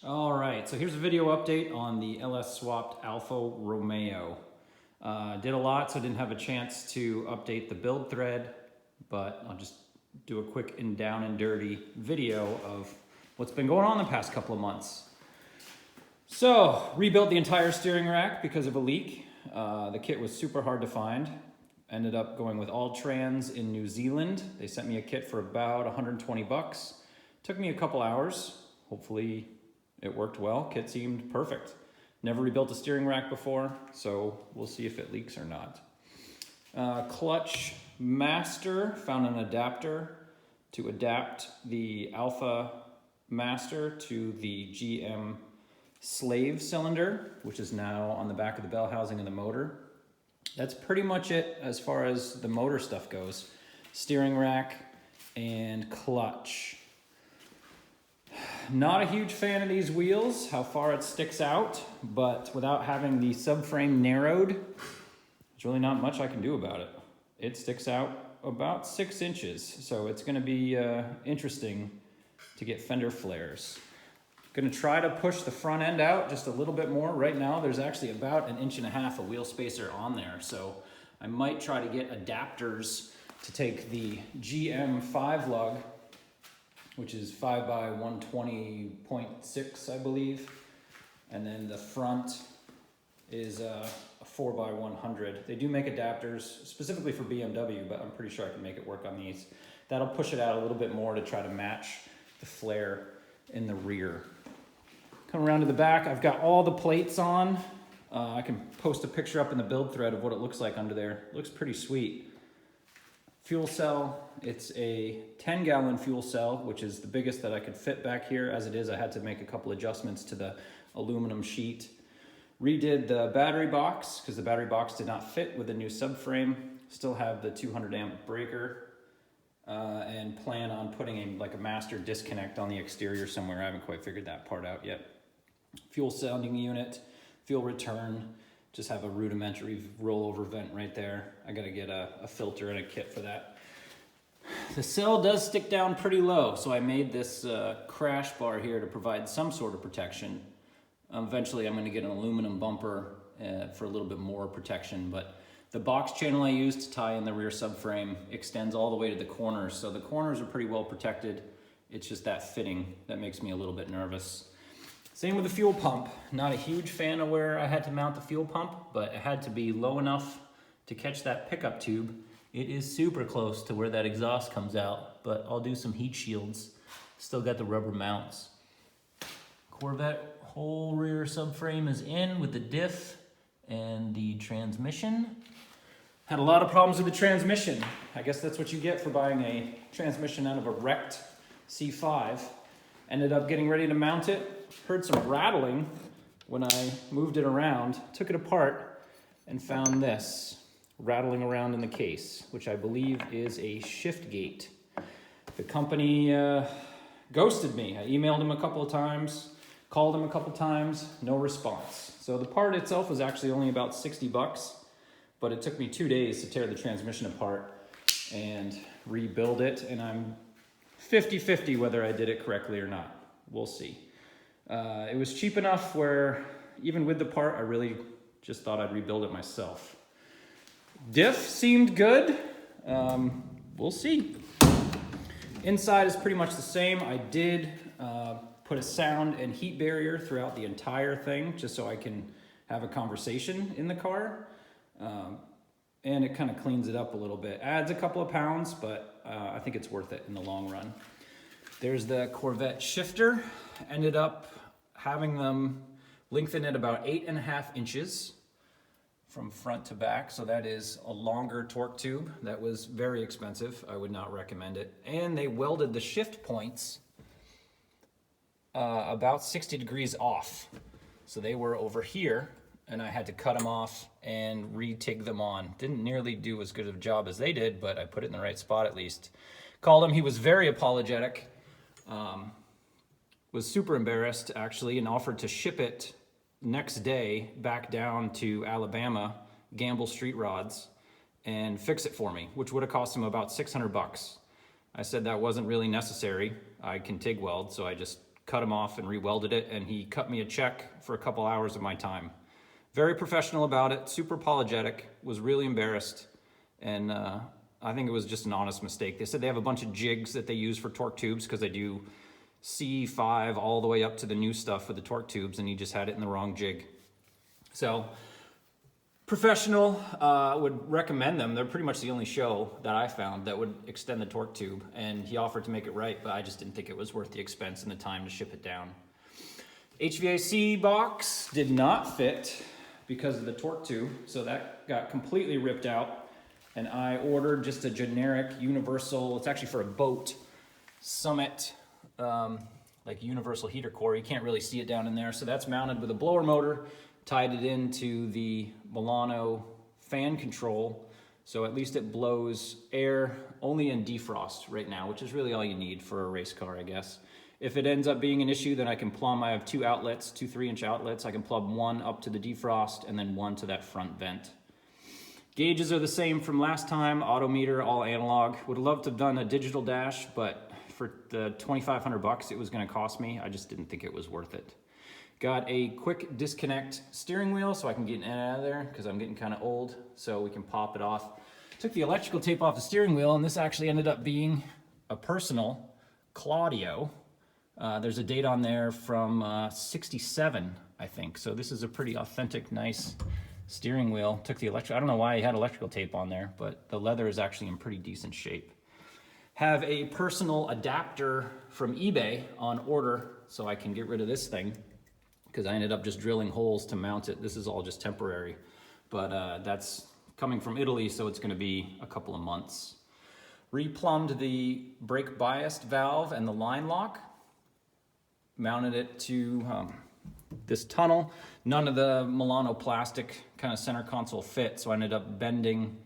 All right, so here's a video update on the LS swapped Alfa Romeo. Did a lot, so I didn't have a chance to update the build thread, but I'll just do a quick and down and dirty video of what's been going on the past couple of months. So, rebuilt the entire steering rack because of a leak. The kit was super hard to find. Ended up going with All Trans in New Zealand. They sent me a kit for about 120 bucks. Took me a couple hours. Hopefully it worked well. Kit seemed perfect. Never rebuilt a steering rack before, so we'll see if it leaks or not. Clutch master, found an adapter to adapt the Alfa master to the GM slave cylinder, which is now on the back of the bell housing of the motor. That's pretty much it as far as the motor stuff goes. Steering rack and clutch. Not a huge fan of these wheels, how far it sticks out, but without having the subframe narrowed, there's really not much I can do about it. It sticks out about 6 inches, so it's gonna be interesting to get fender flares. Gonna try to push the front end out just a little bit more. Right now, there's actually about 1.5 inches of wheel spacer on there, so I might try to get adapters to take the GM 5 lug, which is 5x120.6, I believe. And then the front is a 4x100. They do make adapters specifically for BMW, but I'm pretty sure I can make it work on these. That'll push it out a little bit more to try to match the flare in the rear. Come around to the back, I've got all the plates on. I can post a picture up in the build thread of what it looks like under there. It looks pretty sweet. Fuel cell, it's a 10-gallon fuel cell, which is the biggest that I could fit back here. As it is, I had to make a couple adjustments to the aluminum sheet. Redid the battery box, because the battery box did not fit with the new subframe. Still have the 200 amp breaker, and plan on putting a master disconnect on the exterior somewhere. I haven't quite figured that part out yet. Fuel sounding unit, fuel return. Just have a rudimentary rollover vent right there. I gotta get a filter and a kit for that. The cell does stick down pretty low, so I made this crash bar here to provide some sort of protection. Eventually I'm gonna get an aluminum bumper for a little bit more protection, but the box channel I use to tie in the rear subframe extends all the way to the corners, so the corners are pretty well protected. It's just that fitting that makes me a little bit nervous. Same with the fuel pump. Not a huge fan of where I had to mount the fuel pump, but it had to be low enough to catch that pickup tube. It is super close to where that exhaust comes out, but I'll do some heat shields. Still got the rubber mounts. Corvette whole rear subframe is in with the diff and the transmission. Had a lot of problems with the transmission. I guess that's what you get for buying a transmission out of a wrecked C5. Ended up getting ready to mount it. Heard some rattling when I moved it around, took it apart, and found this rattling around in the case, which I believe is a shift gate. The company ghosted me. I emailed them a couple of times, called them a couple of times, no response. So the part itself was actually only about 60 bucks, but it took me 2 days to tear the transmission apart and rebuild it, and I'm 50-50 whether I did it correctly or not. We'll see. It was cheap enough where even with the part, I really just thought I'd rebuild it myself. Diff seemed good. We'll see. Inside is pretty much the same. I did put a sound and heat barrier throughout the entire thing just so I can have a conversation in the car. And it kind of cleans it up a little bit. Adds a couple of pounds, but I think it's worth it in the long run. There's the Corvette shifter. Ended up having them lengthen at about 8.5 inches from front to back. So that is a longer torque tube. That was very expensive. I would not recommend it. And they welded the shift points about 60 degrees off. So they were over here, and I had to cut them off and re-TIG them on. Didn't nearly do as good of a job as they did, but I put it in the right spot at least. Called him, he was very apologetic. Was super embarrassed actually, and offered to ship it next day back down to Alabama, Gamble Street Rods, and fix it for me, which would have cost him about 600 bucks. I said that wasn't really necessary. I can TIG weld, so I just cut them off and re-welded it, and he cut me a check for a couple hours of my time. Very professional about it, super apologetic, was really embarrassed, and I think it was just an honest mistake. They said they have a bunch of jigs that they use for torque tubes because they do C5 all the way up to the new stuff with the torque tubes, and he just had it in the wrong jig. So, professional, would recommend them. They're pretty much the only show that I found that would extend the torque tube, and he offered to make it right, but I just didn't think it was worth the expense and the time to ship it down. HVAC box did not fit because of the torque tube, so that got completely ripped out, and I ordered just a generic universal, it's actually for a boat, Summit, like universal heater core. You can't really see it down in there, so that's mounted with a blower motor, tied it into the Milano fan control, so at least it blows air only in defrost right now, which is really all you need for a race car, I guess. If it ends up being an issue, then I can plumb, I have two outlets, two 3-inch outlets. I can plumb one up to the defrost and then one to that front vent. Gauges are the same from last time, auto meter, all analog. Would love to have done a digital dash, but for the $2,500 it was gonna cost me, I just didn't think it was worth it. Got a quick disconnect steering wheel so I can get in and out of there because I'm getting kind of old, so we can pop it off. Took the electrical tape off the steering wheel, and this actually ended up being a personal Claudio. There's a date on there from 67, I think. So this is a pretty authentic, nice steering wheel. Took the electric, I don't know why he had electrical tape on there, but the leather is actually in pretty decent shape. Have a personal adapter from eBay on order so I can get rid of this thing, because I ended up just drilling holes to mount it. This is all just temporary, but that's coming from Italy, so it's gonna be a couple of months. Replumbed the brake biased valve and the line lock. Mounted it to this tunnel. None of the Milano plastic kind of center console fit, so I ended up bending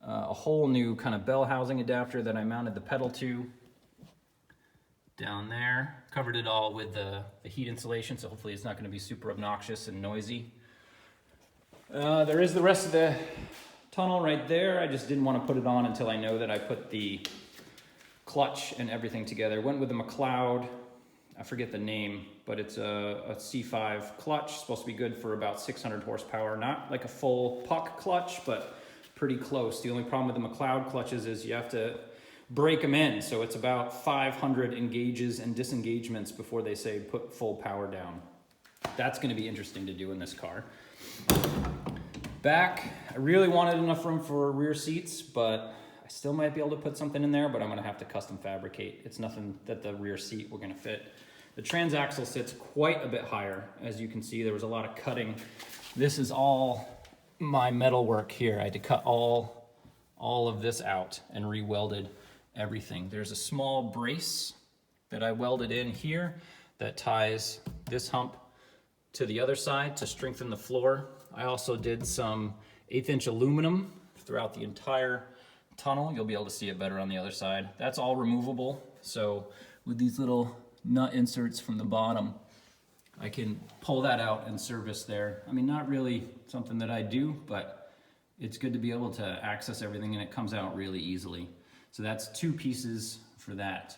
a whole new kind of bell housing adapter that I mounted the pedal to down there. Covered it all with the heat insulation, so hopefully it's not going to be super obnoxious and noisy. There is the rest of the tunnel right there. I just didn't want to put it on until I know that I put the clutch and everything together. Went with the McLeod, I forget the name, but it's a C5 clutch, supposed to be good for about 600 horsepower. Not like a full puck clutch, but pretty close. The only problem with the McLeod clutches is you have to break them in, so it's about 500 engages and disengagements before they say put full power down. That's going to be interesting to do in this car. Back, I really wanted enough room for rear seats, but I still might be able to put something in there, but I'm going to have to custom fabricate. It's nothing that the rear seat we're going to fit. The transaxle sits quite a bit higher. As you can see, there was a lot of cutting. This is all my metal work here. I had to cut all of this out and re-welded everything. There's a small brace that I welded in here that ties this hump to the other side to strengthen the floor. I also did some 1/8-inch aluminum throughout the entire tunnel. You'll be able to see it better on the other side. That's all removable. So with these little nut inserts from the bottom, I can pull that out and service there. I mean, not really something that I do, but it's good to be able to access everything, and it comes out really easily. So that's 2 pieces for that.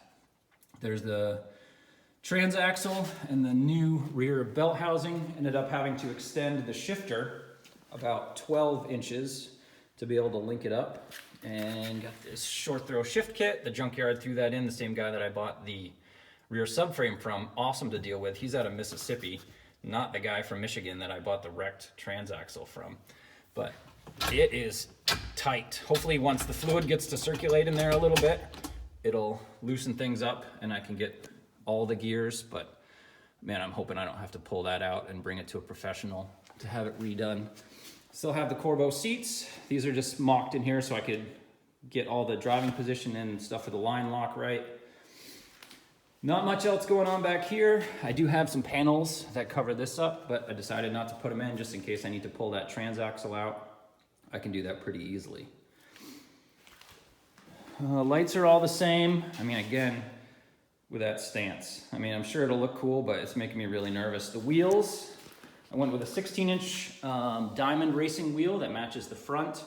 There's the transaxle and the new rear belt housing. Ended up having to extend the shifter about 12 inches to be able to link it up. And got this short throw shift kit. The junkyard threw that in, the same guy that I bought the rear subframe from. Awesome to deal with. He's out of Mississippi, not the guy from Michigan that I bought the wrecked transaxle from. But it is tight. Hopefully once the fluid gets to circulate in there a little bit, it'll loosen things up and I can get all the gears. But man, I'm hoping I don't have to pull that out and bring it to a professional to have it redone. Still have the Corbeau seats. These are just mocked in here so I could get all the driving position and stuff for the line lock right. Not much else going on back here. I do have some panels that cover this up, but I decided not to put them in just in case I need to pull that transaxle out. I can do that pretty easily. Lights are all the same. I mean, again, with that stance. I mean, I'm sure it'll look cool, but it's making me really nervous. The wheels, I went with a 16-inch diamond racing wheel that matches the front.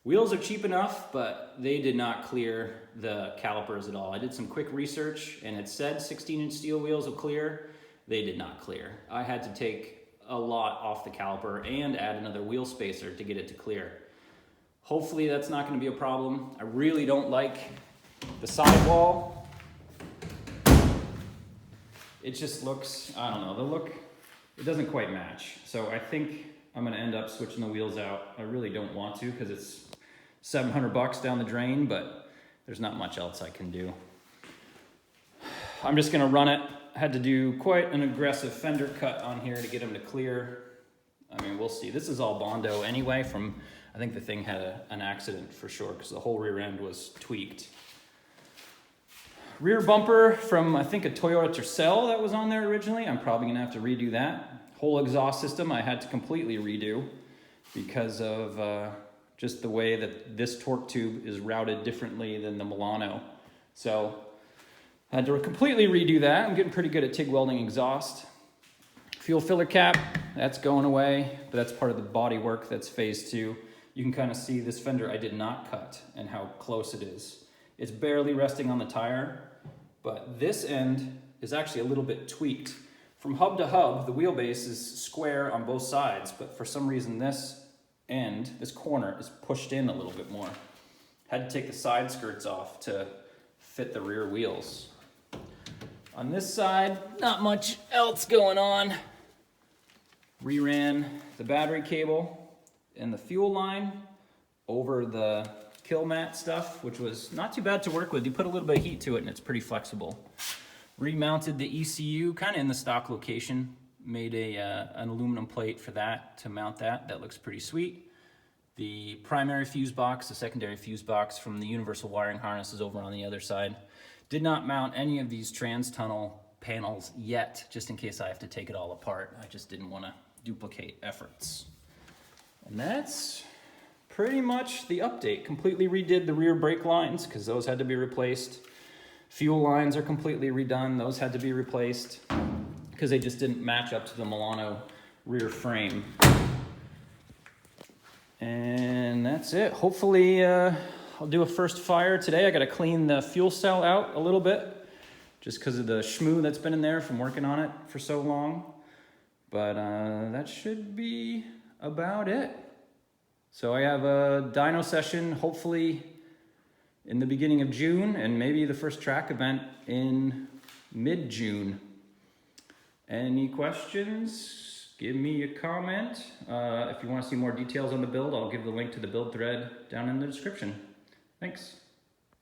Wheels are cheap enough, but they did not clear the calipers at all. I did some quick research and it said 16-inch steel wheels will clear. They did not clear. I had to take a lot off the caliper and add another wheel spacer to get it to clear. Hopefully that's not going to be a problem. I really don't like the sidewall. It just looks, I don't know, the look, it doesn't quite match. So I think I'm going to end up switching the wheels out. I really don't want to because it's $700 down the drain, but there's not much else I can do. I'm just going to run it. I had to do quite an aggressive fender cut on here to get them to clear. I mean, we'll see. This is all Bondo anyway from, I think the thing had an accident for sure because the whole rear end was tweaked. Rear bumper from, I think, a Toyota Tercel that was on there originally. I'm probably going to have to redo that. Whole exhaust system I had to completely redo because of just the way that this torque tube is routed differently than the Milano. So I had to completely redo that. I'm getting pretty good at TIG welding exhaust. Fuel filler cap, that's going away, but that's part of the body work. That's phase 2. You can kind of see this fender I did not cut and how close it is. It's barely resting on the tire, but this end is actually a little bit tweaked. From hub to hub, the wheelbase is square on both sides, but for some reason this end, this corner, is pushed in a little bit more. Had to take the side skirts off to fit the rear wheels. On this side, not much else going on. Reran the battery cable and the fuel line over the kill mat stuff, which was not too bad to work with. You put a little bit of heat to it and it's pretty flexible. Remounted the ECU kind of in the stock location. Made an aluminum plate for that to mount that. That looks pretty sweet. The primary fuse box, the secondary fuse box from the universal wiring harness is over on the other side. Did not mount any of these trans tunnel panels yet, just in case I have to take it all apart. I just didn't want to duplicate efforts. And that's pretty much the update. Completely redid the rear brake lines because those had to be replaced. Fuel lines are completely redone. Those had to be replaced because they just didn't match up to the Milano rear frame. And that's it. Hopefully I'll do a first fire today. I got to clean the fuel cell out a little bit just because of the schmoo that's been in there from working on it for so long. But that should be about it. So I have a dyno session hopefully in the beginning of June and maybe the first track event in mid-June. Any questions? Give me a comment. If you want to see more details on the build, I'll give the link to the build thread down in the description. Thanks.